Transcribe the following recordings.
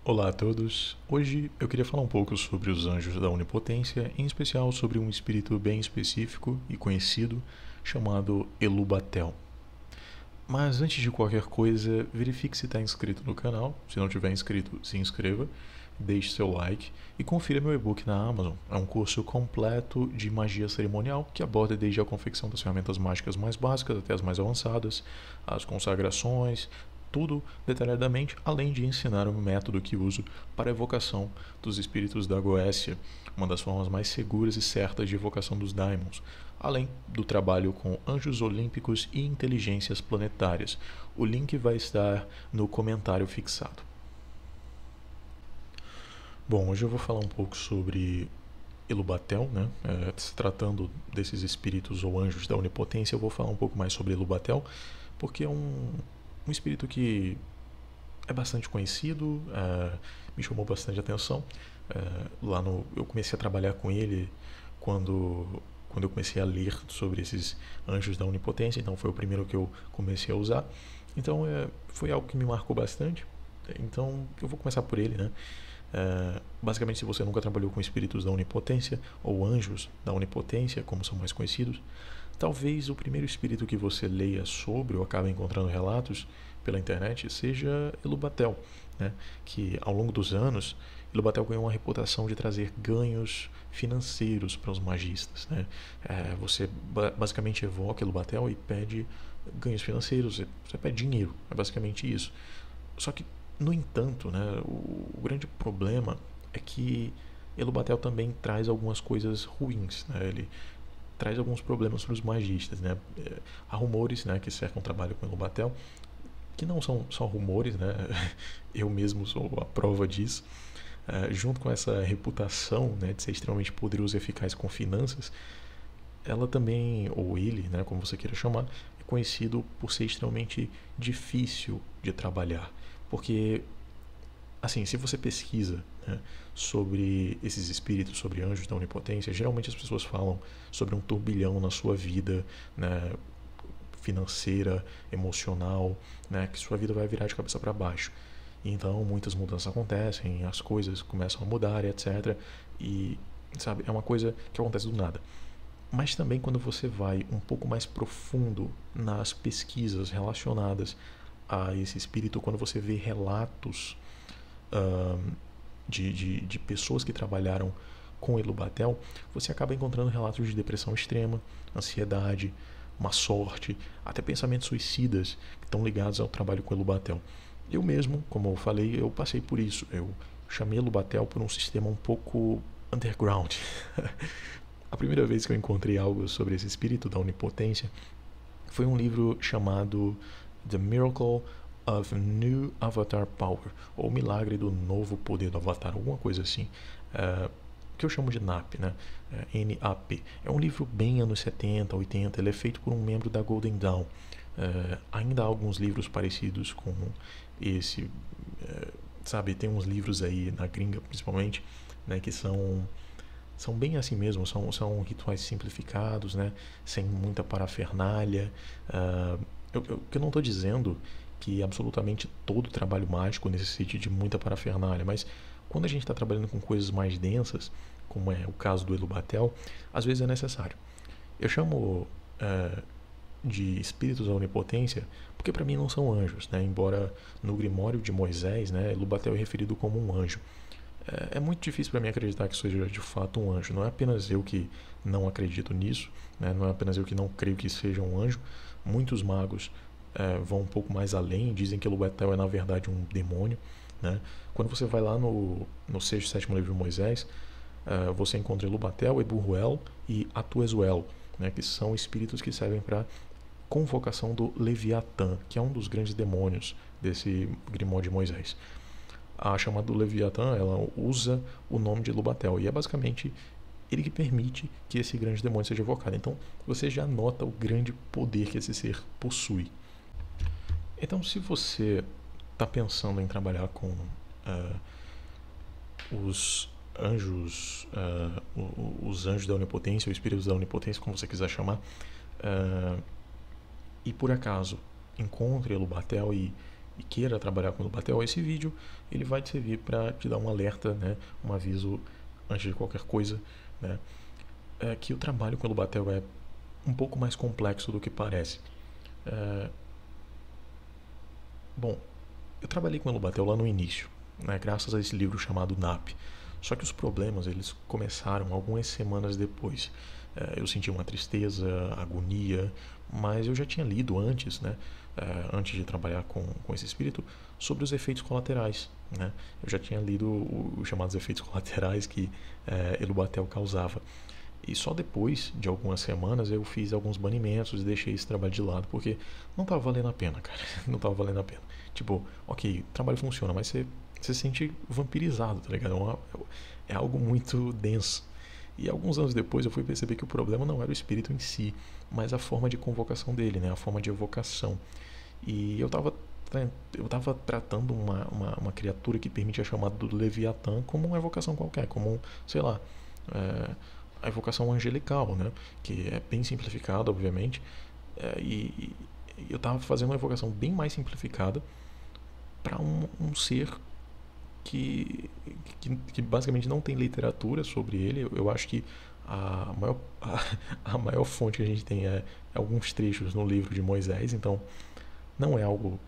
Olá a todos. Hoje eu queria falar um pouco sobre os anjos da onipotência, em especial sobre um espírito bem específico e conhecido chamado Elubatel. Mas antes de qualquer coisa, verifique se está inscrito no canal. Se não tiver inscrito, se inscreva, deixe seu like e confira meu e-book na Amazon. É um curso completo de magia cerimonial que aborda desde a confecção das ferramentas mágicas mais básicas até as mais avançadas, as consagrações, tudo detalhadamente, além de ensinar o método que uso para a evocação dos espíritos da Goécia, uma das formas mais seguras e certas de evocação dos daimons, além do trabalho com anjos olímpicos e inteligências planetárias. O link vai estar no comentário fixado. Bom, hoje eu vou falar um pouco sobre Elubatel, né? Se tratando desses espíritos ou anjos da onipotência, eu vou falar um pouco mais sobre Elubatel, porque é um espírito que é bastante conhecido, me chamou bastante atenção. Eu comecei a trabalhar com ele quando eu comecei a ler sobre esses anjos da onipotência, então foi o primeiro que eu comecei a usar. Então foi algo que me marcou bastante. Então eu vou começar por ele, né? Basicamente, se você nunca trabalhou com espíritos da onipotência ou anjos da onipotência, como são mais conhecidos, talvez o primeiro espírito que você leia sobre ou acabe encontrando relatos pela internet seja Elubatel, né? Que ao longo dos anos Elubatel ganhou uma reputação de trazer ganhos financeiros para os magistas, né? Você basicamente evoca Elubatel e pede ganhos financeiros, você pede dinheiro, é basicamente isso. Só que, no entanto, né, o grande problema é que Elubatel também traz algumas coisas ruins, né? Ele traz alguns problemas para os magistas, né? Há rumores, né, que cercam o trabalho com Elubatel, que não são só rumores, né? Eu mesmo sou a prova disso. Junto com essa reputação, né, de ser extremamente poderoso e eficaz com finanças, ela também, ou ele, né, como você queira chamar, é conhecido por ser extremamente difícil de trabalhar. Porque, assim, se você pesquisa, né, sobre esses espíritos, sobre anjos da onipotência, geralmente as pessoas falam sobre um turbilhão na sua vida, né, financeira, emocional, né, que sua vida vai virar de cabeça para baixo. Então muitas mudanças acontecem, as coisas começam a mudar, etc. E, sabe, é uma coisa que acontece do nada. Mas também quando você vai um pouco mais profundo nas pesquisas relacionadas a esse espírito, quando você vê relatos de pessoas que trabalharam com Elubatel, você acaba encontrando relatos de depressão extrema, ansiedade, má sorte, até pensamentos suicidas que estão ligados ao trabalho com Elubatel. Eu mesmo, como eu falei, eu passei por isso. Eu chamei Elubatel por um sistema um pouco underground. A primeira vez que eu encontrei algo sobre esse espírito da onipotência foi um livro chamado The Miracle of New Avatar Power, ou O Milagre do Novo Poder do Avatar, alguma coisa assim, que eu chamo de NAP, né? NAP. É um livro bem anos 70, 80, ele é feito por um membro da Golden Dawn. Ainda há alguns livros parecidos com esse, sabe, tem uns livros aí na gringa principalmente, né, que são bem assim mesmo, são rituais simplificados, né, sem muita parafernália. Eu não estou dizendo que absolutamente todo trabalho mágico necessite de muita parafernália, mas quando a gente está trabalhando com coisas mais densas, como é o caso do Elubatel, às vezes é necessário. Eu chamo de espíritos da onipotência porque para mim não são anjos, né? Embora no Grimório de Moisés, né, Elubatel é referido como um anjo. É muito difícil para mim acreditar que seja de fato um anjo. Não é apenas eu que não acredito nisso, né? Não é apenas eu que não creio que seja um anjo. Muitos magos vão um pouco mais além, dizem que Elubatel é na verdade um demônio, né? Quando você vai lá no sexto e sétimo livro de Moisés, você encontra Elubatel, Eburruel e Atuezuel, né? Que são espíritos que servem para convocação do Leviatã, que é um dos grandes demônios desse Grimório de Moisés. A chamada do Leviatã, ela usa o nome de Elubatel e é basicamente ele que permite que esse grande demônio seja evocado. Então você já nota o grande poder que esse ser possui. Então, se você está pensando em trabalhar com os anjos, os anjos da onipotência, ou espíritos da onipotência, como você quiser chamar, e por acaso encontre Elubatel e e queira trabalhar com Elubatel, esse vídeo ele vai te servir para te dar um alerta, né, um aviso antes de qualquer coisa, né, que o trabalho com Elubatel é um pouco mais complexo do que parece. Bom, eu trabalhei com Elubatel lá no início, né, graças a esse livro chamado NAP. Só que os problemas eles começaram algumas semanas depois. Eu senti uma tristeza, agonia, mas eu já tinha lido antes, né, antes de trabalhar com esse espírito, sobre os efeitos colaterais. Né? Eu já tinha lido os chamados efeitos colaterais que Elubatel causava. E só depois de algumas semanas eu fiz alguns banimentos e deixei esse trabalho de lado, porque não estava valendo a pena, cara. Não estava valendo a pena. Tipo, ok, o trabalho funciona, mas você se sente vampirizado, tá ligado? É algo muito denso. E alguns anos depois eu fui perceber que o problema não era o espírito em si, mas a forma de convocação dele, né? A forma de evocação. E eu tava tratando uma criatura que permite a chamada do Leviatã como uma evocação qualquer, como, sei lá, é, a evocação angelical, né? Que é bem simplificada, obviamente. E eu estava fazendo uma evocação bem mais simplificada para um ser que basicamente não tem literatura sobre ele. Eu acho que a maior fonte que a gente tem é alguns trechos no livro de Moisés, então não é algo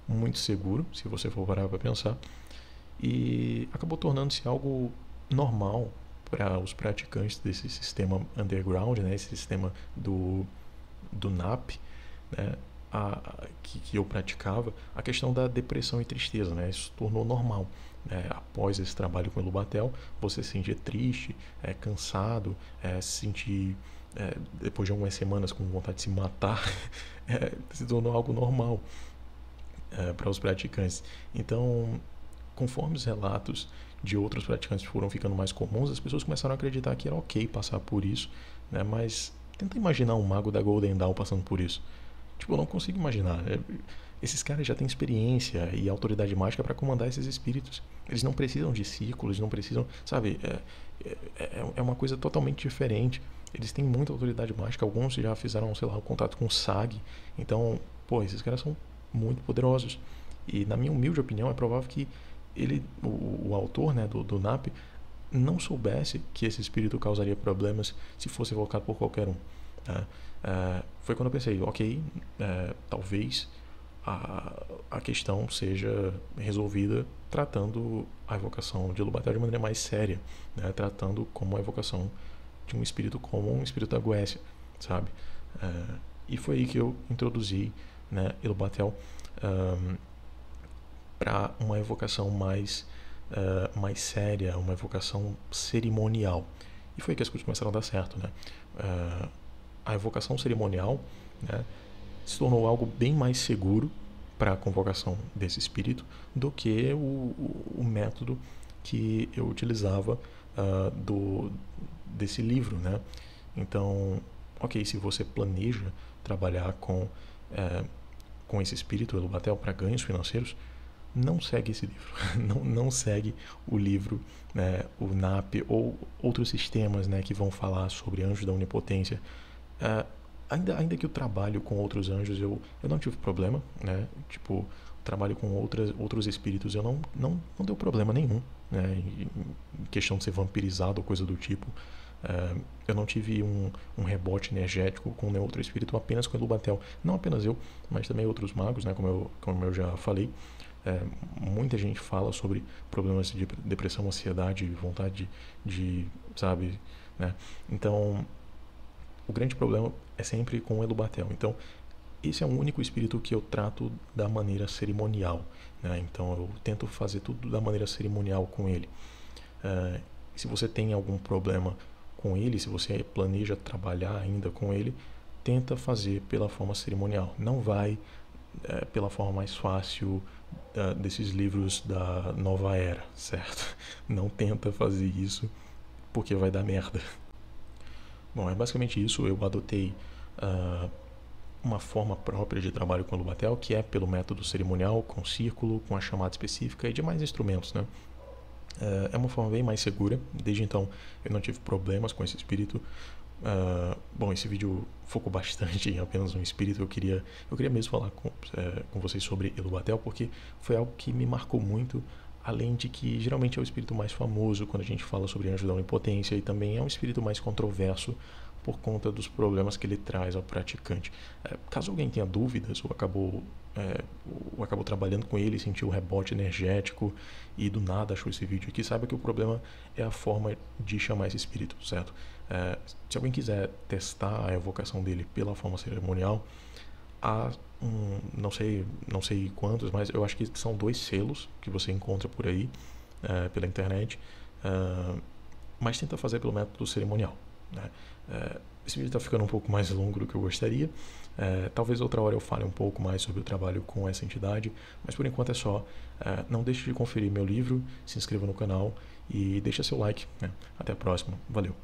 muito seguro, se você for parar para pensar. E acabou tornando-se algo normal para os praticantes desse sistema underground, né, esse sistema do NAP, né, que eu praticava, a questão da depressão e tristeza, né, isso tornou normal. Após esse trabalho com o Elubatel, você se sentir triste, cansado, se sentir, depois de algumas semanas com vontade de se matar, se tornou algo normal para os praticantes. Então, conforme os relatos de outros praticantes foram ficando mais comuns, as pessoas começaram a acreditar que era ok passar por isso, né? Mas tenta imaginar um mago da Golden Dawn passando por isso. Tipo, eu não consigo imaginar. Esses caras já têm experiência e autoridade mágica para comandar esses espíritos. Eles não precisam de círculos, não precisam, sabe? É uma coisa totalmente diferente. Eles têm muita autoridade mágica. Alguns já fizeram, sei lá, um contato com o SAG. Então, pô, esses caras são muito poderosos. E na minha humilde opinião, é provável que o autor, né, do NAP não soubesse que esse espírito causaria problemas se fosse evocado por qualquer um. Tá? Foi quando eu pensei, ok, talvez a questão seja resolvida tratando a evocação de Elubatel de maneira mais séria, né? Tratando como a evocação de um espírito como um espírito da Goécia, sabe? E foi aí que eu introduzi, né, Elubatel para uma evocação mais séria, uma evocação cerimonial. E foi aí que as coisas começaram a dar certo, né? A evocação cerimonial, né, se tornou algo bem mais seguro para a convocação desse espírito do que o método que eu utilizava desse livro, né? Então, ok, se você planeja trabalhar com esse espírito Elubatel para ganhos financeiros, não segue esse livro, não segue o livro, né, o NAP ou outros sistemas, né, que vão falar sobre anjos da onipotência. Ainda que eu trabalho com outros anjos, eu não tive problema, né? Tipo, trabalho com outros espíritos, eu não deu problema nenhum, né? Em questão de ser vampirizado ou coisa do tipo. Eu não tive um rebote energético com nenhum outro espírito, apenas com Elubatel. Não apenas eu, mas também outros magos, né? Como eu já falei. Muita gente fala sobre problemas de depressão, ansiedade, vontade de sabe, né? Então, o grande problema é sempre com o Elubatel. Então, esse é o único espírito que eu trato da maneira cerimonial, né? Então, eu tento fazer tudo da maneira cerimonial com ele. Se você tem algum problema com ele, se você planeja trabalhar ainda com ele, tenta fazer pela forma cerimonial. Não vai pela forma mais fácil desses livros da nova era, certo? Não tenta fazer isso porque vai dar merda. Bom, é basicamente isso. Eu adotei uma forma própria de trabalho com o Elubatel, que é pelo método cerimonial, com círculo, com a chamada específica e demais instrumentos, né? É uma forma bem mais segura. Desde então eu não tive problemas com esse espírito. Bom, esse vídeo focou bastante em apenas um espírito. Eu queria mesmo falar com vocês sobre Elubatel, porque foi algo que me marcou muito, além de que geralmente é o espírito mais famoso quando a gente fala sobre anjo da onipotência, e também é um espírito mais controverso por conta dos problemas que ele traz ao praticante. Caso alguém tenha dúvidas ou acabou trabalhando com ele e sentiu um rebote energético e do nada achou esse vídeo aqui, saiba que o problema é a forma de chamar esse espírito, certo? Se alguém quiser testar a evocação dele pela forma cerimonial, há não sei quantos, mas eu acho que são 2 selos que você encontra por aí, pela internet, mas tenta fazer pelo método cerimonial, né? Esse vídeo está ficando um pouco mais longo do que eu gostaria. Talvez outra hora eu fale um pouco mais sobre o trabalho com essa entidade, mas por enquanto é só. Não deixe de conferir meu livro, se inscreva no canal e deixa seu like, né? Até a próxima. Valeu!